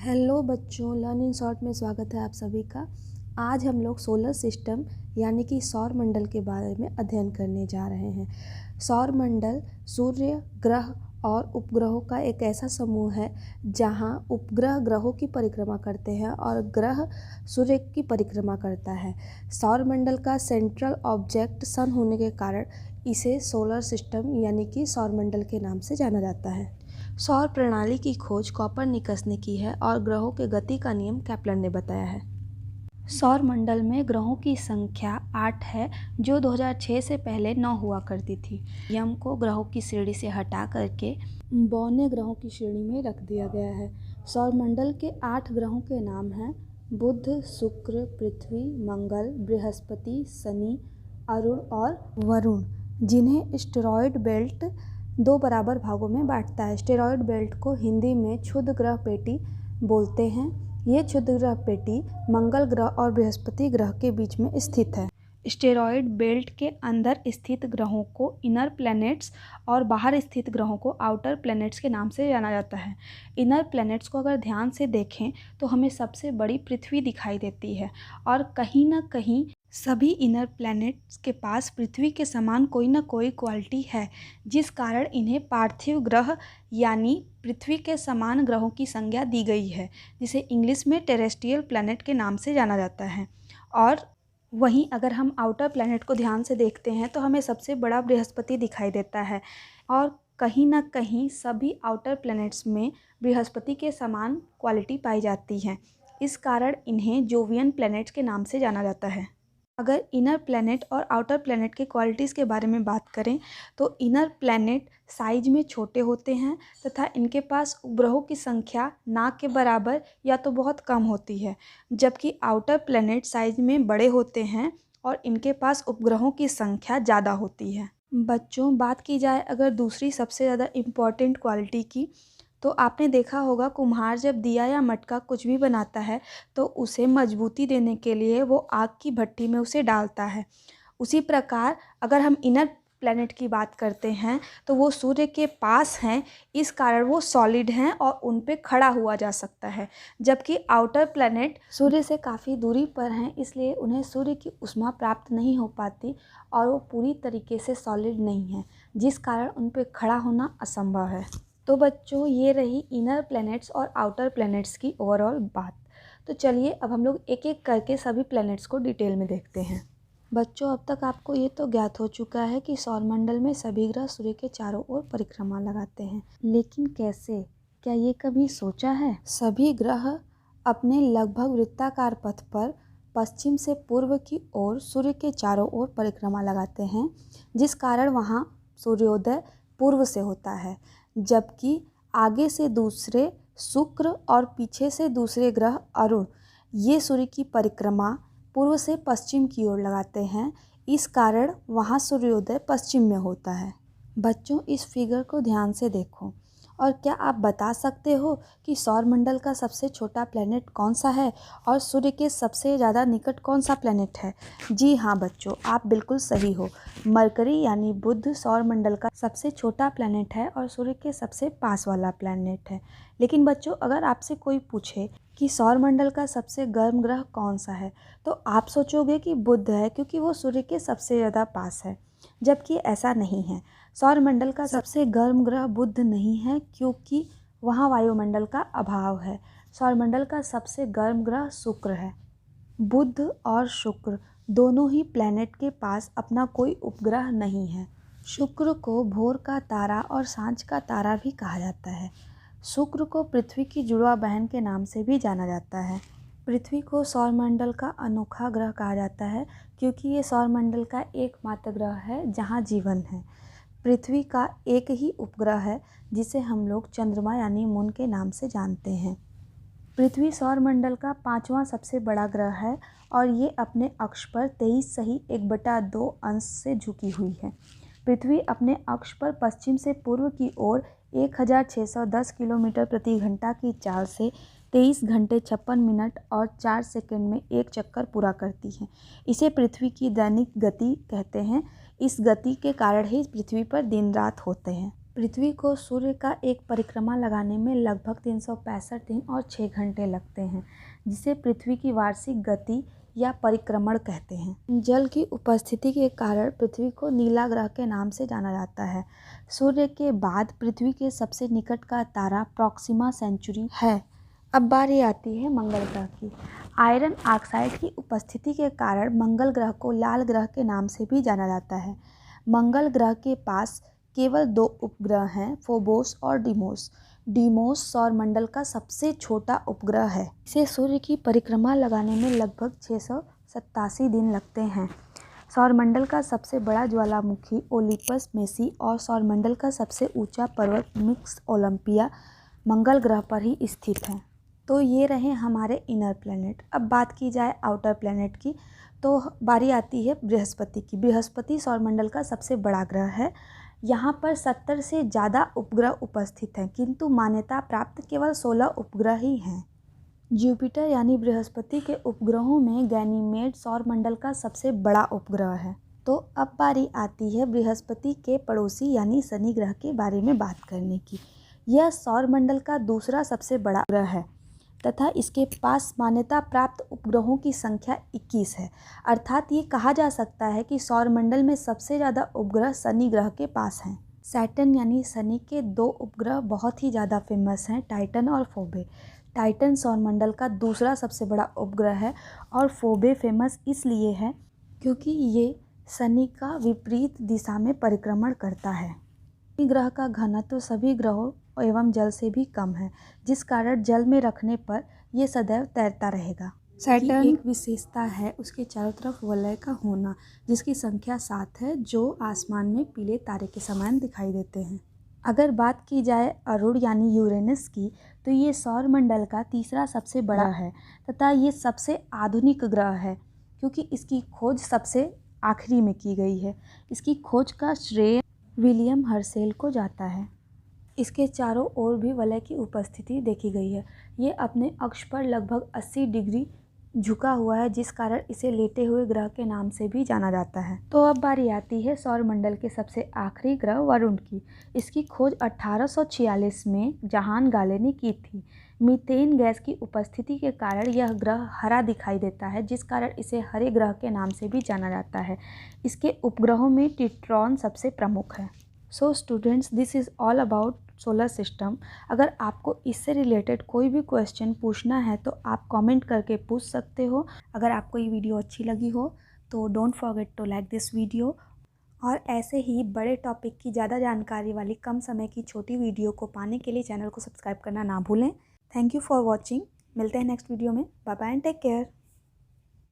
Hello बच्चों, learn in short में स्वागत है आप सभी का। आज हम लोग सोलर सिस्टम यानी कि सौर मंडल के बारे में अध्ययन करने जा रहे हैं। सौर मंडल सूर्य, ग्रह और उपग्रहों का एक ऐसा समूह है जहां उपग्रह ग्रहों की परिक्रमा करते हैं और ग्रह सूर्य की परिक्रमा करता है। सौर मंडल का सेंट्रल ऑब्जेक्ट सन होने के कारण इसे सोलर सिस्टम यानी कि सौर मंडल के नाम से जाना जाता है। सौर प्रणाली की खोज कोपरनिकस ने की है और ग्रहों के गति का नियम केपलर ने बताया है। सौर मंडल में ग्रहों की संख्या 8 है, जो 2006 से पहले 9 हुआ करती थी। यम को ग्रहों की श्रेणी से हटा करके 52 ग्रहों की श्रेणी में रख दिया गया है। सौर मंडल के 8 ग्रहों के नाम हैं बुध, शुक्र, पृथ्वी, मंगल, बृहस्पति, शनि, अरुण और वरुण, जिन्हें एस्टेरॉयड बेल्ट 2 बराबर भागों में बांटता है। एस्टेरॉयड बेल्ट को हिंदी में क्षुद्र ग्रह पेटी बोलते हैं। ये क्षुद्र ग्रह पेटी मंगल ग्रह और बृहस्पति ग्रह के बीच में स्थित है। एस्टेरॉयड बेल्ट के अंदर स्थित ग्रहों को इनर प्लैनेट्स और बाहर स्थित ग्रहों को आउटर प्लैनेट्स के नाम से जाना जाता है। इनर प्लैनेट्स को अगर ध्यान से देखें तो हमें सबसे बड़ी पृथ्वी दिखाई देती है और कहीं ना कहीं सभी इनर प्लैनेट्स के पास पृथ्वी के समान कोई ना कोई क्वालिटी है, जिस कारण इन्हें पार्थिव ग्रह यानी पृथ्वी के समान ग्रहों की संज्ञा दी गई है, जिसे इंग्लिश में टेरेस्ट्रियल प्लैनेट के नाम से जाना जाता है। और वहीं अगर हम आउटर प्लैनेट को ध्यान से देखते हैं तो हमें सबसे बड़ा बृहस्पति दिखाई देता है और कहीं ना कहीं सभी आउटर प्लैनेट्स में बृहस्पति के समान क्वालिटी पाई जाती है। इस कारण इन्हें जोवियन प्लैनेट्स के नाम से जाना जाता है। अगर इनर प्लैनेट और आउटर प्लैनेट के क्वालिटीज़ के बारे में बात करें तो इनर प्लैनेट साइज में छोटे होते हैं तथा इनके पास उपग्रहों की संख्या ना के बराबर या तो बहुत कम होती है, जबकि आउटर प्लैनेट साइज में बड़े होते हैं और इनके पास उपग्रहों की संख्या ज़्यादा होती है। बच्चों, बात की जाए अगर दूसरी सबसे ज़्यादा इम्पॉर्टेंट क्वालिटी की, तो आपने देखा होगा कुम्हार जब दिया या मटका कुछ भी बनाता है तो उसे मजबूती देने के लिए वो आग की भट्टी में उसे डालता है। उसी प्रकार अगर हम इनर प्लैनेट की बात करते हैं तो वो सूर्य के पास हैं, इस कारण वो सॉलिड हैं और उन पे खड़ा हुआ जा सकता है, जबकि आउटर प्लैनेट सूर्य से काफ़ी दूरी पर हैं, इसलिए उन्हें सूर्य की ऊष्मा प्राप्त नहीं हो पाती और वो पूरी तरीके से सॉलिड नहीं है, जिस कारण उन पे खड़ा होना असंभव है। तो बच्चों, ये रही इनर प्लैनेट्स और आउटर प्लैनेट्स की ओवरऑल बात। तो चलिए अब हम लोग एक एक करके सभी प्लैनेट्स को डिटेल में देखते हैं। बच्चों, अब तक आपको ये तो ज्ञात हो चुका है कि सौरमंडल में सभी ग्रह सूर्य के चारों ओर परिक्रमा लगाते हैं, लेकिन कैसे? क्या ये कभी सोचा है? सभी ग्रह अपने लगभग वृत्ताकार पथ पर पश्चिम से पूर्व की ओर सूर्य के चारों ओर परिक्रमा लगाते हैं, जिस कारण वहाँ सूर्योदय पूर्व से होता है, जबकि आगे से दूसरे शुक्र और पीछे से दूसरे ग्रह अरुण ये सूर्य की परिक्रमा पूर्व से पश्चिम की ओर लगाते हैं। इस कारण वहाँ सूर्योदय पश्चिम में होता है। बच्चों, इस फिगर को ध्यान से देखो और क्या आप बता सकते हो कि सौरमंडल का सबसे छोटा प्लैनेट कौन सा है और सूर्य के सबसे ज़्यादा निकट कौन सा प्लैनेट है? जी हाँ बच्चों, आप बिल्कुल सही हो। मरकरी यानी बुध सौरमंडल का सबसे छोटा प्लैनेट है और सूर्य के सबसे पास वाला प्लैनेट है। लेकिन बच्चों, अगर आपसे कोई पूछे कि सौरमंडल का सबसे गर्म ग्रह कौन सा है तो आप सोचोगे कि बुध है, क्योंकि वो सूर्य के सबसे ज़्यादा पास है, जबकि ऐसा नहीं है। सौरमंडल का सबसे गर्म ग्रह बुध नहीं है, क्योंकि वहाँ वायुमंडल का अभाव है। सौरमंडल का सबसे गर्म ग्रह शुक्र है। बुध और शुक्र दोनों ही प्लैनेट के पास अपना कोई उपग्रह नहीं है। शुक्र को भोर का तारा और सांझ का तारा भी कहा जाता है। शुक्र को पृथ्वी की जुड़वा बहन के नाम से भी जाना जाता है। पृथ्वी को सौरमंडल का अनोखा ग्रह कहा जाता है, क्योंकि ये सौरमंडल का एकमात्र ग्रह है जहाँ जीवन है। पृथ्वी का एक ही उपग्रह है जिसे हम लोग चंद्रमा यानी मून के नाम से जानते हैं। पृथ्वी सौरमंडल का 5वां सबसे बड़ा ग्रह है और ये अपने अक्ष पर 23 सही 1/2 अंश से झुकी हुई है। पृथ्वी अपने अक्ष पर पश्चिम से पूर्व की ओर 1610 किलोमीटर प्रति घंटा की चाल से 23 घंटे 56 मिनट और 4 सेकंड में एक चक्कर पूरा करती है। इसे पृथ्वी की दैनिक गति कहते हैं। इस गति के कारण ही पृथ्वी पर दिन रात होते हैं। पृथ्वी को सूर्य का एक परिक्रमा लगाने में लगभग 365 दिन और 6 घंटे लगते हैं, जिसे पृथ्वी की वार्षिक गति या परिक्रमण कहते हैं। जल की उपस्थिति के कारण पृथ्वी को नीला ग्रह के नाम से जाना जाता है। सूर्य के बाद पृथ्वी के सबसे निकट का तारा प्रॉक्सिमा सेंचुरी है। अब बारी आती है मंगल ग्रह की। आयरन ऑक्साइड की उपस्थिति के कारण मंगल ग्रह को लाल ग्रह के नाम से भी जाना जाता है। मंगल ग्रह के पास केवल 2 उपग्रह हैं, फोबोस और डीमोस। डीमोस सौरमंडल का सबसे छोटा उपग्रह है। इसे सूर्य की परिक्रमा लगाने में लगभग 687 दिन लगते हैं। सौरमंडल का सबसे बड़ा ज्वालामुखी ओलिपस मेसी और सौरमंडल का सबसे ऊंचा पर्वत मिक्स ओलंपिया मंगल ग्रह पर ही स्थित है। तो ये रहे हमारे इनर प्लैनेट। अब बात की जाए आउटर प्लैनेट की, तो बारी आती है बृहस्पति की। बृहस्पति सौरमंडल का सबसे बड़ा ग्रह है। यहाँ पर 70 से ज़्यादा उपग्रह उपस्थित हैं, किंतु मान्यता प्राप्त केवल 16 उपग्रह ही हैं। जुपिटर यानी बृहस्पति के उपग्रहों में गैनीमेड सौरमंडल का सबसे बड़ा उपग्रह है। तो अब बारी आती है बृहस्पति के पड़ोसी यानी शनि ग्रह के बारे में बात करने की। यह सौरमंडल का दूसरा सबसे बड़ा ग्रह है तथा इसके पास मान्यता प्राप्त उपग्रहों की संख्या 21 है। अर्थात ये कहा जा सकता है कि सौरमंडल में सबसे ज़्यादा उपग्रह शनि ग्रह के पास हैं। सैटर्न यानी शनि के 2 उपग्रह बहुत ही ज़्यादा फेमस हैं, टाइटन और फोबे। टाइटन सौरमंडल का दूसरा सबसे बड़ा उपग्रह है और फोबे फेमस इसलिए है क्योंकि ये शनि का विपरीत दिशा में परिक्रमण करता है। शनि ग्रह का घनत्व सभी ग्रहों एवं जल से भी कम है, जिस कारण जल में रखने पर यह सदैव तैरता रहेगा। सैटर्न एक विशेषता है उसके चारों तरफ वलय का होना, जिसकी संख्या 7 है, जो आसमान में पीले तारे के समान दिखाई देते हैं। अगर बात की जाए अरुण यानी यूरेनस की, तो ये सौरमंडल का तीसरा सबसे बड़ा है तथा ये सबसे आधुनिक ग्रह है क्योंकि इसकी खोज सबसे आखिरी में की गई है। इसकी खोज का श्रेय विलियम हर्शेल को जाता है। इसके चारों ओर भी वलय की उपस्थिति देखी गई है। ये अपने अक्ष पर लगभग 80 डिग्री झुका हुआ है, जिस कारण इसे लेटे हुए ग्रह के नाम से भी जाना जाता है। तो अब बारी आती है सौरमंडल के सबसे आखिरी ग्रह वरुण की। इसकी खोज 1846 में जहान गाले ने की थी। मीथेन गैस की उपस्थिति के कारण यह ग्रह हरा दिखाई देता है, जिस कारण इसे हरे ग्रह के नाम से भी जाना जाता है। इसके उपग्रहों में टिट्रॉन सबसे प्रमुख है। So students, this is all about solar system. अगर आपको इससे रिलेटेड कोई भी क्वेश्चन पूछना है तो आप कमेंट करके पूछ सकते हो। अगर आपको ये वीडियो अच्छी लगी हो तो don't forget to like this video. और ऐसे ही बड़े टॉपिक की ज़्यादा जानकारी वाली कम समय की छोटी वीडियो को पाने के लिए चैनल को सब्सक्राइब करना ना भूलें। Thank you for watching. मिलते हैं नेक्स्ट वीडियो में। Bye bye and take care.